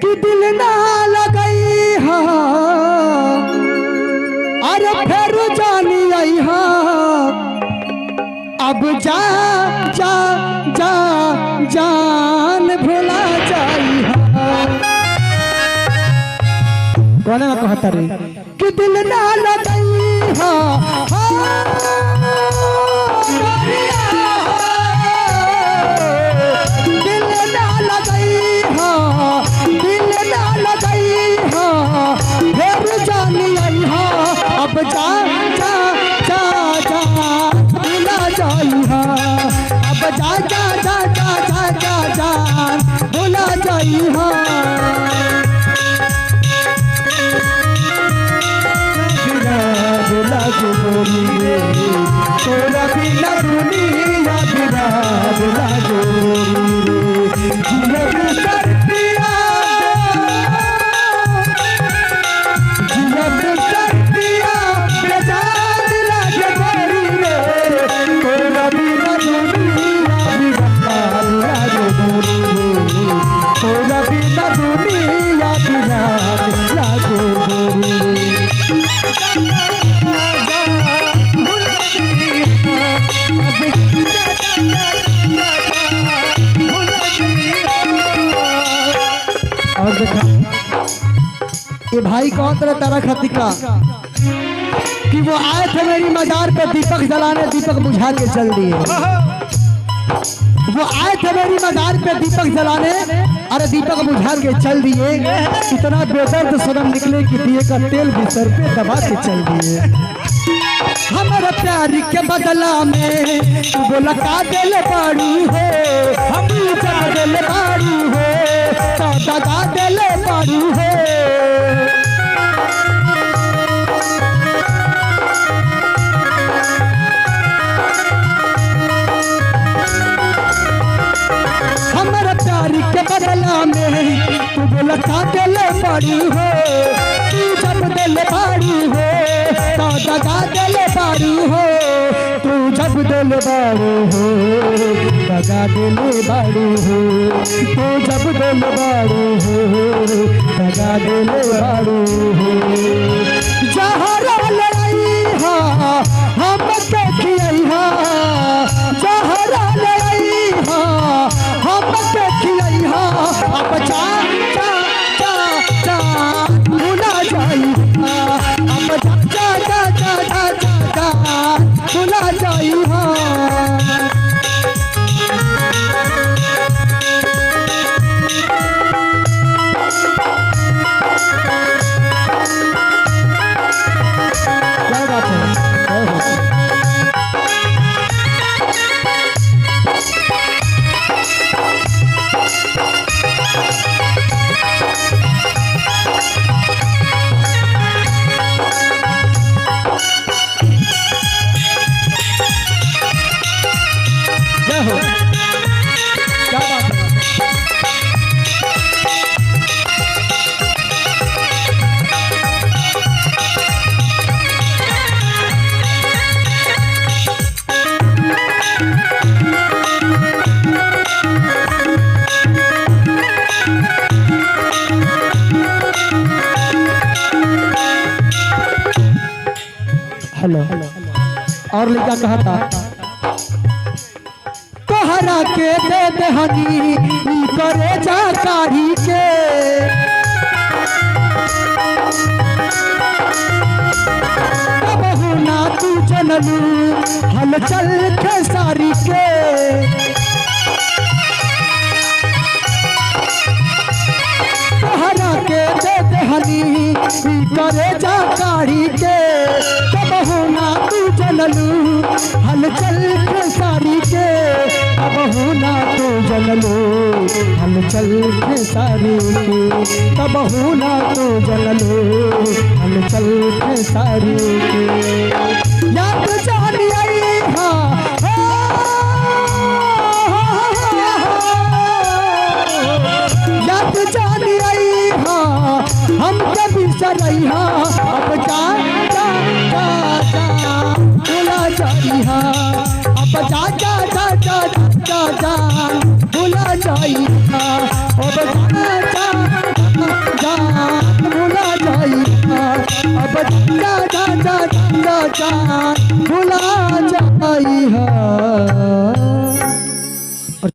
कि दिल ना लगई हा अरे फिर जानी आई हा अब जा जा जा जान भुला जाई हा। कौन है कहता रे कि दिल ना लगई हा अब जा जा जा जा भुला जाई हा अब जा जा जा जा जा जा जा भुला जाई हा। भुला जो बोली तोरा बिना दुनिया बिना भुला जो ये भाई कौन तरह तारा खतिका कि वो आए थे मेरी मजार पे दीपक जलाने दीपक बुझा के चल दिए। वो आए थे मेरी मजार पे दीपक जलाने अरे दीपक बुझा के चल दिए। इतना बेदर्द सनम निकले कि दिए का तेल भी सर पे दबा के चल दिए। हमारा प्यार के बदला में तू बोला का दिल बाड़ू हो हम दिल बाड़ू हो तो दगा दिल बाड़ू हो। हमारा प्यार के बदला में तू बोला का दिल बाड़ू हो तू जब दिल बाड़ू हो तो दगा दिल बाड़ू हो तू जब दिल बाड़ू हो दगा दिल बाड़ू हो तू जब दिल बाड़ू हो दगा दिल बाड़ू हो। जहरा लड़ाई हा हम देखिए हा जहरा लड़ाई हा हम देखिए हा अब जा जा जा जा भुला जाई अब जा जा जा जा जा जा जा भुला जाई हा। क्या बात है हेलो और लड़का कहा था तोहरा के दे देहनी करे जा कारी के बहु ना तू जनलू हलचल खेसारी के तोहरा के दे देहनी करे जा कारी के बहु ना तू जनलू हलचल खेसारी के बहु ना तू जनलू हलचल खेसारी के बहु ना तू जनलू हलचल खेसारी के। याद जानी आई हा याद जानी आई हा हम कभी सरई हा अब जा जा जा जा भुला जाई हा अब जा जा जा जा जा जा भुला जाई हा अब जा जा जा जा जा जा जा भुला जा